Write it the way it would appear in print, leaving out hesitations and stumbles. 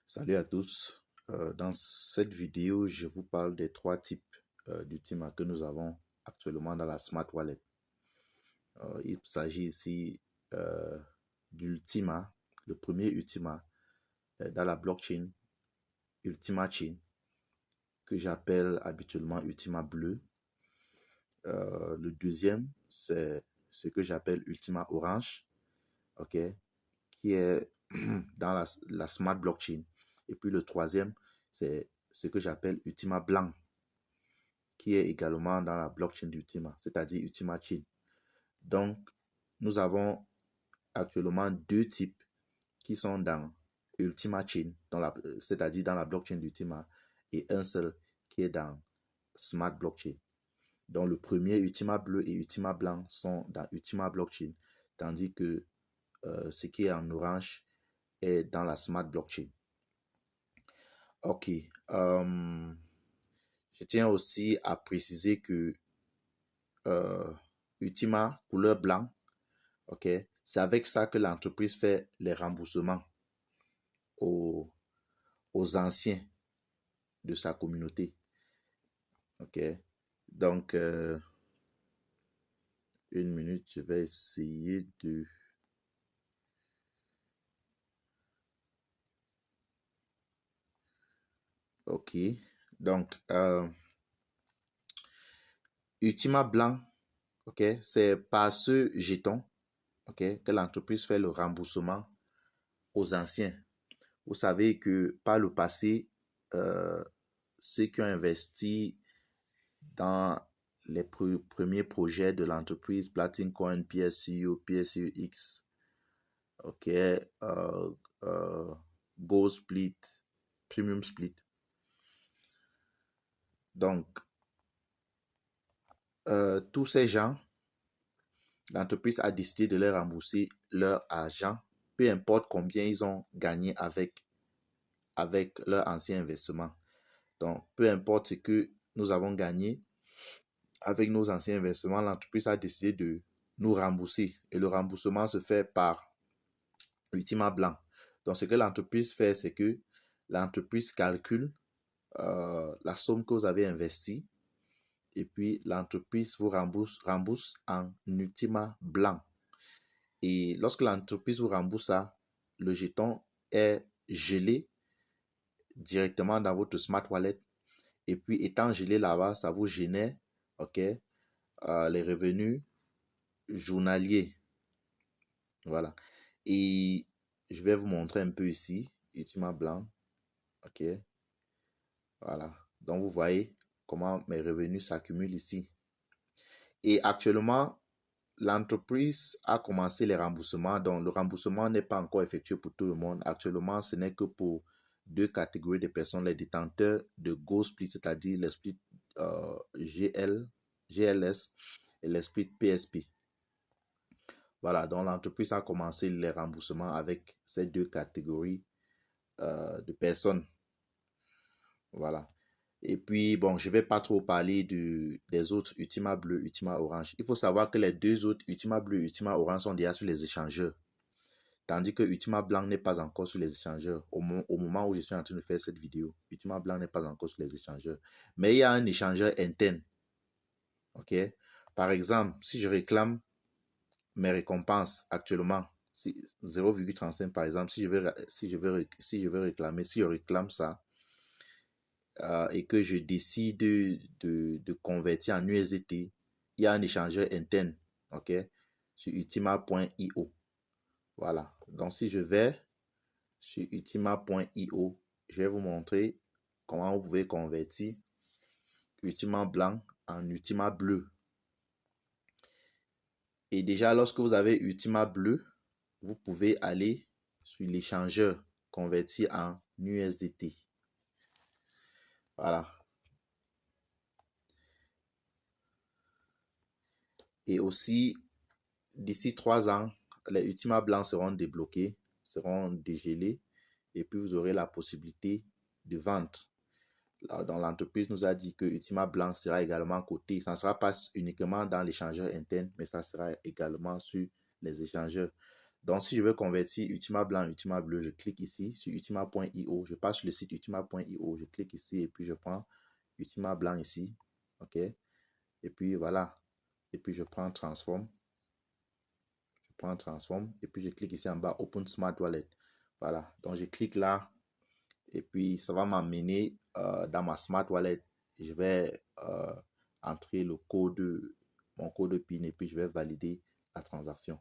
Salut à tous. Dans cette vidéo, je vous parle des trois types d'Ultima que nous avons actuellement dans la Smart Wallet. Il s'agit ici d'Ultima, le premier Ultima dans la blockchain Ultima Chain, que j'appelle habituellement Ultima Bleu. Le deuxième, c'est ce que j'appelle Ultima Orange, ok, qui est dans la Smart Blockchain. Et puis le troisième, c'est ce que j'appelle Ultima Blanc, qui est également dans la blockchain d'Ultima, c'est-à-dire Ultima Chain. Donc, nous avons actuellement deux types qui sont dans Ultima Chain, c'est-à-dire dans la blockchain d'Ultima, et un seul qui est dans Smart Blockchain. Donc, le premier, Ultima Bleu et Ultima Blanc, sont dans Ultima Blockchain, tandis que ce qui est en orange est dans la Smart Blockchain. Ok. Je tiens aussi à préciser que Ultima couleur blanc, ok, c'est avec ça que l'entreprise fait les remboursements aux, aux anciens de sa communauté. Ok. Donc, une minute, je vais essayer de... Ok. Donc, Ultima blanc, ok, c'est par ce jeton, ok, que l'entreprise fait le remboursement aux anciens. Vous savez que par le passé, ceux qui ont investi dans les premiers projets de l'entreprise, Platinum Coin, PSCU, PSCUX, ok, Gold Split, Premium Split. Donc, tous ces gens, l'entreprise a décidé de leur rembourser leur argent, peu importe combien ils ont gagné avec leur ancien investissement. Donc, peu importe ce que nous avons gagné avec nos anciens investissements, l'entreprise a décidé de nous rembourser. Et le remboursement se fait par Ultima Blanc. Donc, ce que l'entreprise fait, c'est que l'entreprise calcule la somme que vous avez investie et puis l'entreprise vous rembourse en Ultima Blanc. Et lorsque l'entreprise vous rembourse ça, le jeton est gelé directement dans votre Smart Wallet. Et puis, étant gelé là-bas, ça vous génère, ok, les revenus journaliers. Voilà. Et je vais vous montrer un peu ici, Ultima Blanc. Ok. Voilà. Donc, vous voyez comment mes revenus s'accumulent ici. Et actuellement, l'entreprise a commencé les remboursements. Donc, le remboursement n'est pas encore effectué pour tout le monde. Actuellement, ce n'est que pour deux catégories de personnes, les détenteurs de Gold Split, c'est-à-dire les splits GLS et les splits PSP. Voilà, donc l'entreprise a commencé les remboursements avec ces deux catégories de personnes. Voilà. Et puis, bon, je ne vais pas trop parler des autres Ultima Bleu, Ultima Orange. Il faut savoir que les deux autres Ultima Bleu, Ultima Orange sont déjà sur les échangeurs. Tandis que Ultima Blanc n'est pas encore sur les échangeurs. Au moment où je suis en train de faire cette vidéo, Ultima Blanc n'est pas encore sur les échangeurs. Mais il y a un échangeur interne. OK? Par exemple, si je réclame mes récompenses actuellement, 0,35 par exemple, si je réclame ça et que je décide de convertir en USDT, il y a un échangeur interne, ok, sur ultima.io. Voilà. Donc, si je vais sur ultima.io, je vais vous montrer comment vous pouvez convertir Ultima blanc en Ultima bleu. Et déjà, lorsque vous avez Ultima bleu, vous pouvez aller sur l'échangeur convertir en USDT. Voilà. Et aussi, d'ici 3 ans, les Ultima blancs seront débloqués, seront dégelés, et puis vous aurez la possibilité de vente. Donc, l'entreprise nous a dit que Ultima blanc sera également coté. Ça ne sera pas uniquement dans l'échangeur interne, mais ça sera également sur les échangeurs. Donc, si je veux convertir Ultima blanc en Ultima bleu, je clique ici sur ultima.io. Je passe sur le site ultima.io. Je clique ici et puis je prends Ultima blanc ici. OK? Et puis voilà. Et puis je prends Transform. Je prends Transform. Et puis je clique ici en bas Open Smart Wallet. Voilà. Donc, je clique là. Et puis, ça va m'amener dans ma Smart Wallet. Je vais entrer le code, mon code PIN et puis je vais valider la transaction.